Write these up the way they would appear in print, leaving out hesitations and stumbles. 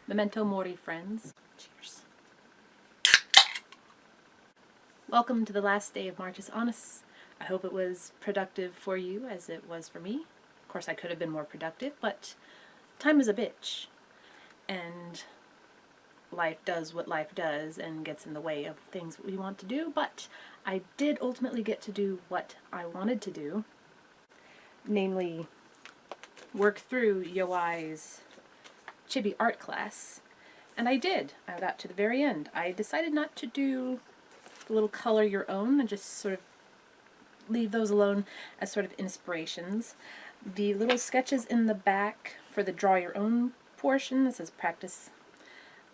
Memento Mori, friends. Cheers. Welcome to the last day of Marchus Annus. I hope it was productive for you as it was for me. Of course, I could have been more productive, but time is a bitch. And life does what life does and gets in the way of things we want to do, but I did ultimately get to do what I wanted to do. Namely, work through Yoai's Chibi art class. And I did. I got to the very end. I decided not to do the little color your own and just sort of leave those alone as sort of inspirations. The little sketches in the back for the draw your own portion, that says practice,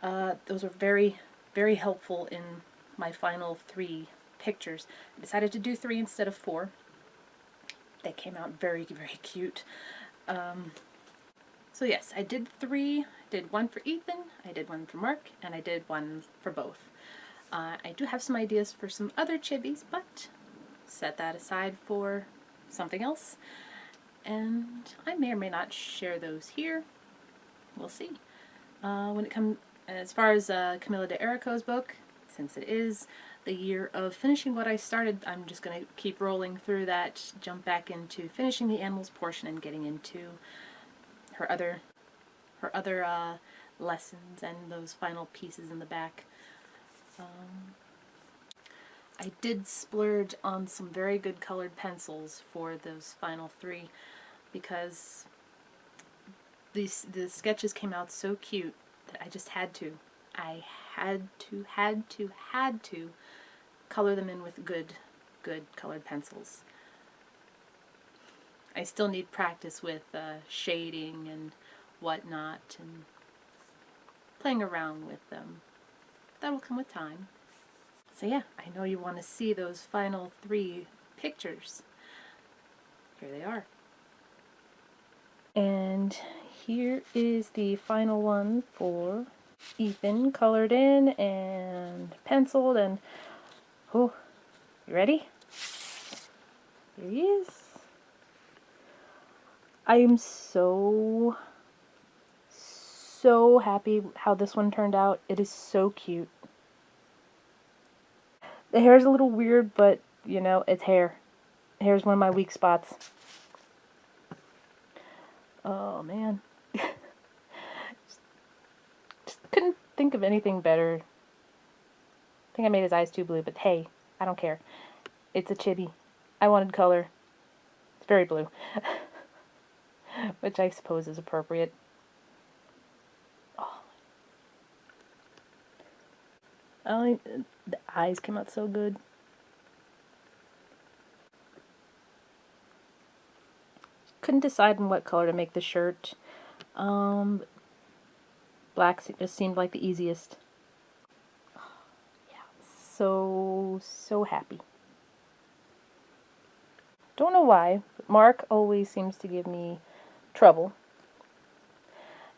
those were very, very helpful in my final 3 pictures. I decided to do 3 instead of 4. They came out very, very cute. So yes, I did 3. I did 1 for Ethan, I did 1 for Mark, and I did 1 for both. I do have some ideas for some other chibis, but set that aside for something else. And I may or may not share those here. We'll see. When it comes, as far as Camilla de Erico's book, since it is the year of finishing what I started, I'm just going to keep rolling through that, jump back into finishing the animals portion and getting into her other lessons and those final pieces in the back. I did splurge on some very good colored pencils for those final 3 because the sketches came out so cute that I just had to. I had to color them in with good colored pencils. I still need practice with shading and whatnot and playing around with them. That will come with time. So yeah, I know you want to see those final 3 pictures. Here they are. And here is the final one for Ethan, colored in and penciled, and oh, you ready? Here he is. I am so happy how this one turned out. It is so cute. The hair is a little weird, but you know, it's hair. Hair's one of my weak spots. Oh man. just couldn't think of anything better. I think I made his eyes too blue, but hey, I don't care. It's a chibi. I wanted color. It's very blue. Which I suppose is appropriate. Oh, the eyes came out so good. Couldn't decide on what color to make the shirt. Black just seemed like the easiest. Yeah, so happy. Don't know why, but Mark always seems to give me trouble.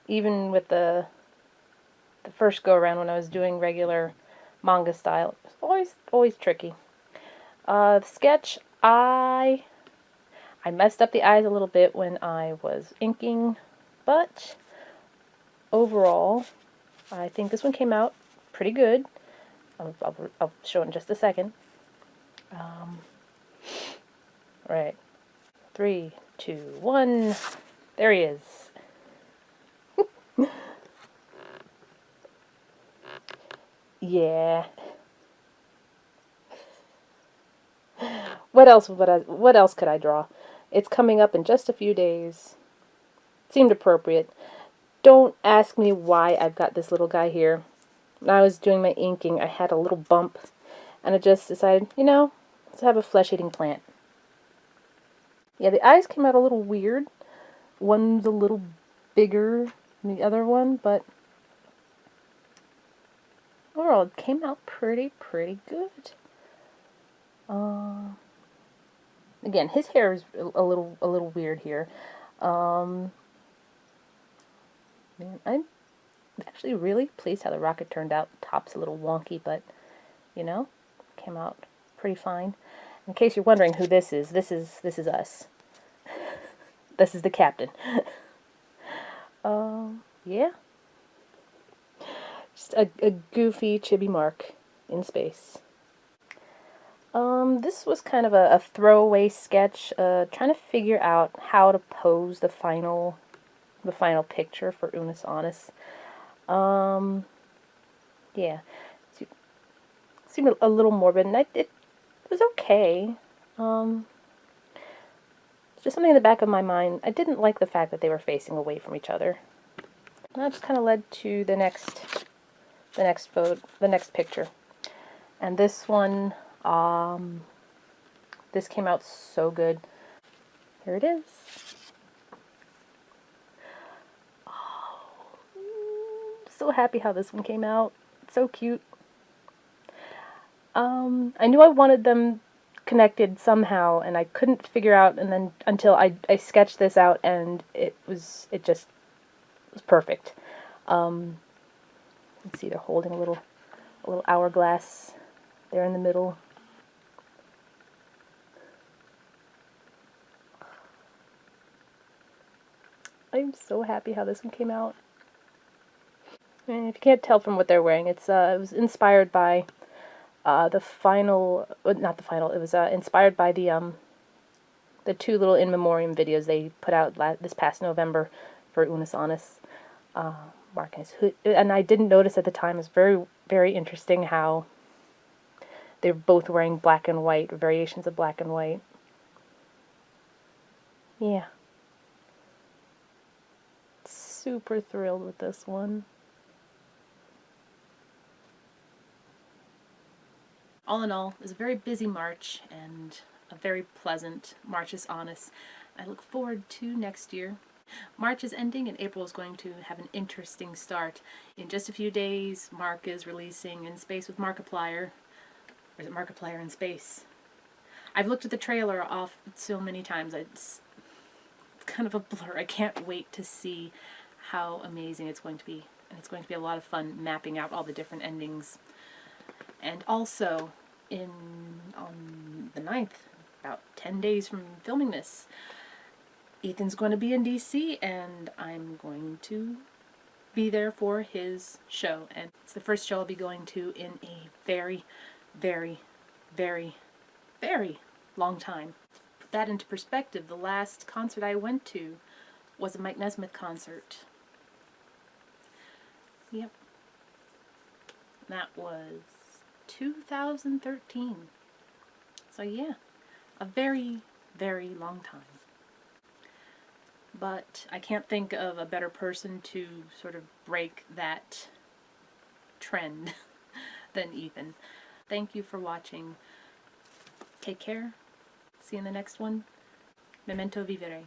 Even with the first go around when I was doing regular manga style, it was always tricky. The sketch, I messed up the eyes a little bit when I was inking, but overall, I think this one came out pretty good. I'll show it in just a second. Right. 3, 2, 1. There he is. Yeah. What else could I draw? It's coming up in just a few days. Seemed appropriate. Don't ask me why I've got this little guy here. When I was doing my inking, I had a little bump, and I just decided, you know, let's have a flesh-eating plant. Yeah, the eyes came out a little weird. One's a little bigger than the other one, but overall, it came out pretty good. Again, his hair is a little weird here. Man, I'm actually really pleased how the rocket turned out. Top's a little wonky, but you know, came out pretty fine. In case you're wondering who this is us. This is the captain. Yeah. Just a goofy chibi mark in space. This was kind of a throwaway sketch, trying to figure out how to pose the final picture for Unus Annus. Yeah, seemed a little morbid, and it was okay. Just something in the back of my mind. I didn't like the fact that they were facing away from each other. And that just kind of led to the next picture. And this one, this came out so good. Here it is. Oh, so happy how this one came out. It's so cute. I knew I wanted them connected somehow, and I couldn't figure out, and then until I sketched this out, and it just was perfect. Let's see, they're holding a little hourglass there in the middle. I'm so happy how this one came out. And if you can't tell from what they're wearing, it was inspired by not the final. It was inspired by the two little in memoriam videos they put out this past November for Unus Annus. Marcus, and I didn't notice at the time. It was very, very interesting how they're both wearing black and white, variations of black and white. Yeah. Super thrilled with this one. All in all, it was a very busy March and a very pleasant Marchus Annus. I look forward to next year. March is ending and April is going to have an interesting start. In just a few days, Mark is releasing In Space with Markiplier. Or is it Markiplier in Space? I've looked at the trailer off so many times. It's kind of a blur. I can't wait to see how amazing it's going to be. And it's going to be a lot of fun mapping out all the different endings. And also, on the 9th, about 10 days from filming this, Ethan's going to be in DC, and I'm going to be there for his show. And it's the first show I'll be going to in a very, very, very, very long time. Put that into perspective, the last concert I went to was a Mike Nesmith concert. Yep. That was 2013. So yeah, a very, very long time. But I can't think of a better person to sort of break that trend than Ethan. Thank you for watching. Take care. See you in the next one. Memento vivere.